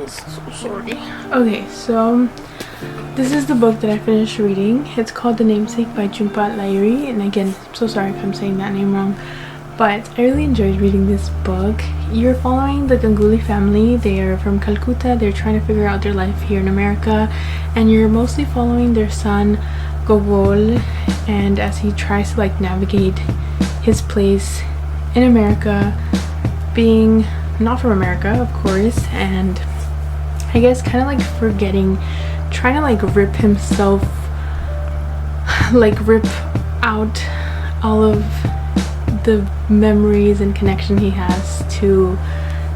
So sorry. Okay, so this is the book that I finished reading. It's called The Namesake by Jhumpa Lahiri, and again, I'm so sorry if I'm saying that name wrong, but I really enjoyed reading this book. You're following the Ganguly family. They are from Calcutta. They're trying to figure out their life here in America, and you're mostly following their son Gogol, and as he tries to like navigate his place in America, being not from America, of course, and I guess kind of like forgetting, trying to like rip himself, like rip out all of the memories and connection he has to,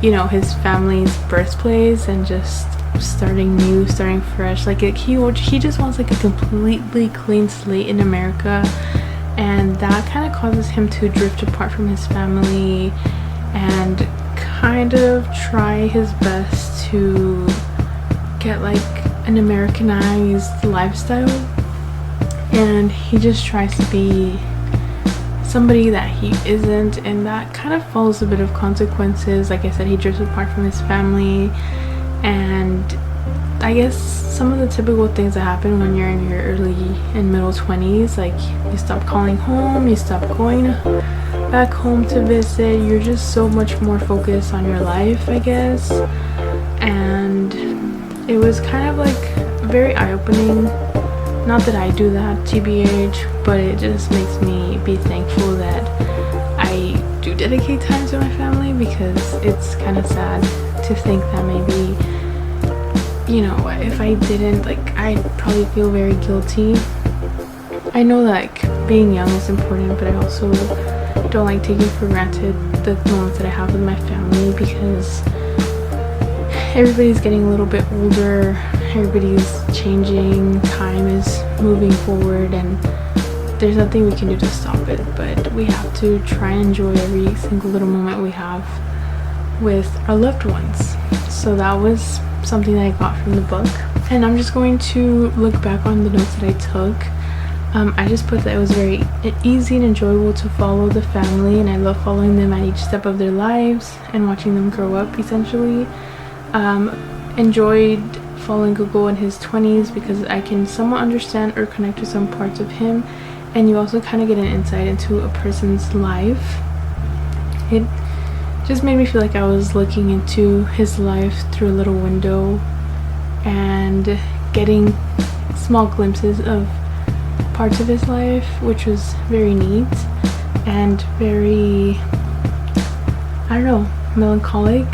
you know, his family's birthplace, and just starting new, starting fresh. Like he just wants like a completely clean slate in America, and that kind of causes him to drift apart from his family and kind of try his best to get like an Americanized lifestyle, and he just tries to be somebody that he isn't, and that kind of follows a bit of consequences. Like I said, he drifts apart from his family, and I guess some of the typical things that happen when you're in your early and middle 20s, like you stop calling home, you stop going back home to visit, you're just so much more focused on your life, I guess. And it was kind of like very eye-opening. Not that I do that, TBH, but it just makes me be thankful that I do dedicate time to my family, because it's kind of sad to think that maybe, you know, if I didn't, like, I'd probably feel very guilty. I know that like being young is important, but I also don't like taking for granted the moments that I have with my family, because everybody's getting a little bit older, everybody's changing, time is moving forward, and there's nothing we can do to stop it, but we have to try and enjoy every single little moment we have with our loved ones. So that was something that I got from the book, and I'm just going to look back on the notes that I took. I just put that it was very easy and enjoyable to follow the family, and I love following them at each step of their lives and watching them grow up, essentially. Enjoyed following Google in his 20s because I can somewhat understand or connect to some parts of him, and you also kind of get an insight into a person's life. It just made me feel like I was looking into his life through a little window and getting small glimpses of parts of his life, which was very neat and very, I don't know, melancholic.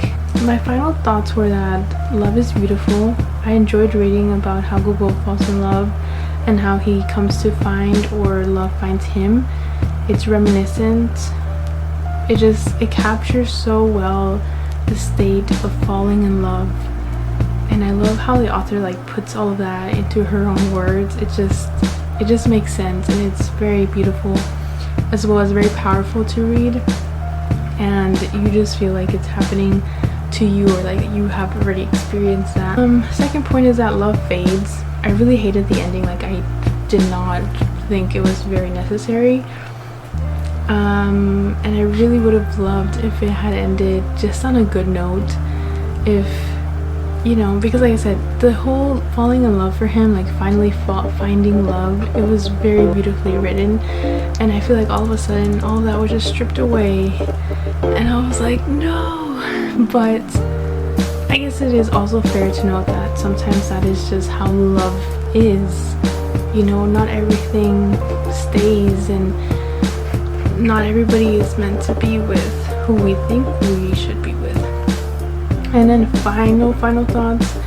My final thoughts were that love is beautiful. I enjoyed reading about how Google falls in love and how he comes to find, or love finds him. It's reminiscent. It captures so well the state of falling in love, and I love how the author like puts all of that into her own words. It just makes sense, and it's very beautiful as well as very powerful to read, and you just feel like it's happening to you, or like you have already experienced that. Second point is that love fades. I really hated the ending. Like, I did not think it was very necessary, and I really would have loved if it had ended just on a good note, if you know, because like I said, the whole falling in love for him, like finally finding love, it was very beautifully written, and I feel like all of a sudden all of that was just stripped away, and I was like, no. But I guess it is also fair to note that sometimes that is just how love is, you know, not everything stays, and not everybody is meant to be with who we think we should be with. And then final thoughts,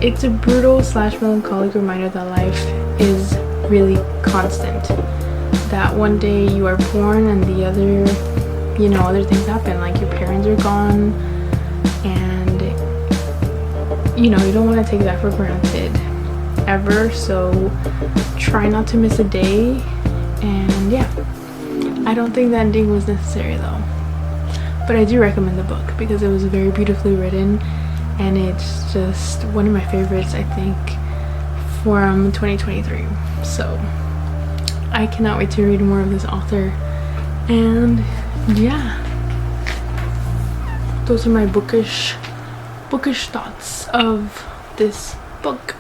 it's a brutal / melancholic reminder that life is really constant, that one day you are born and the other, you know, other things happen, like your parents are gone, and you know, you don't want to take that for granted ever, so try not to miss a day. And yeah, I don't think the ending was necessary though, but I do recommend the book because it was very beautifully written, and it's just one of my favorites, I think, from 2023. So I cannot wait to read more of this author. And yeah, those are my bookish thoughts of this book.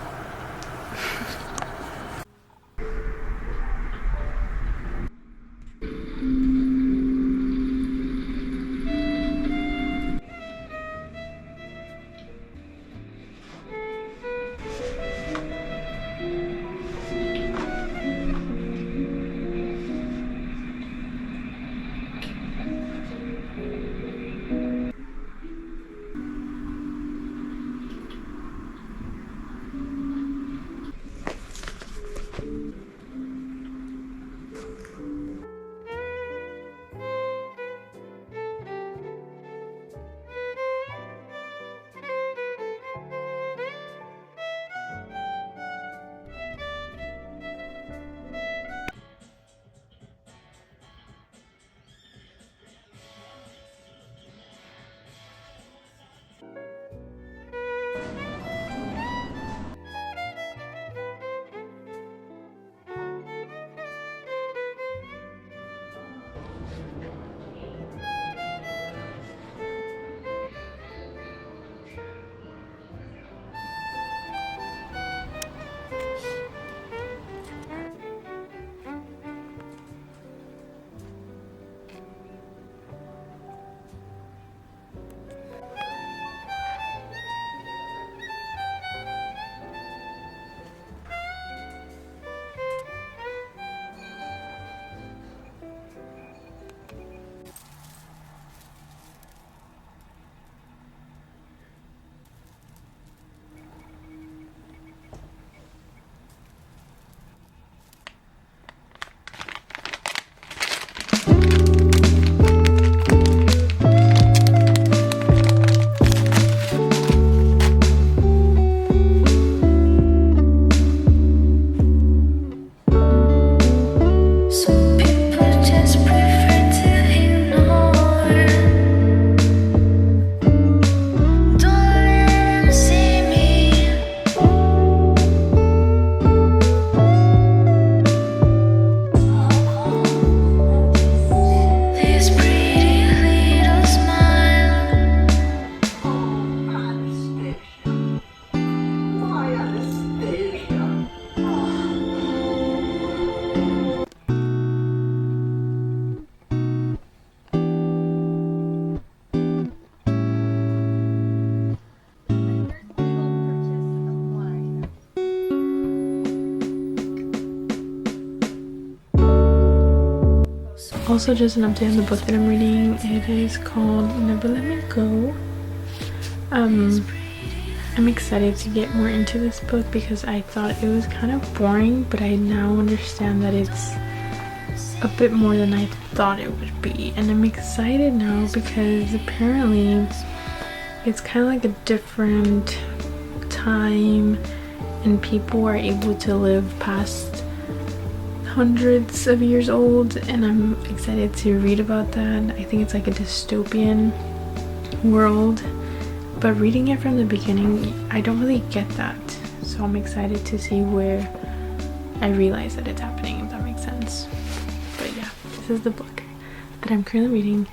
Also, just an update on the book that I'm reading. It is called Never Let Me Go. I'm excited to get more into this book because I thought it was kind of boring, but I now understand that it's a bit more than I thought it would be, and I'm excited now because apparently it's kind of like a different time and people are able to live past hundreds of years old, and I'm excited to read about that. I think it's like a dystopian world, but reading it from the beginning, I don't really get that, so I'm excited to see where I realize that it's happening, if that makes sense. But yeah, this is the book that I'm currently reading,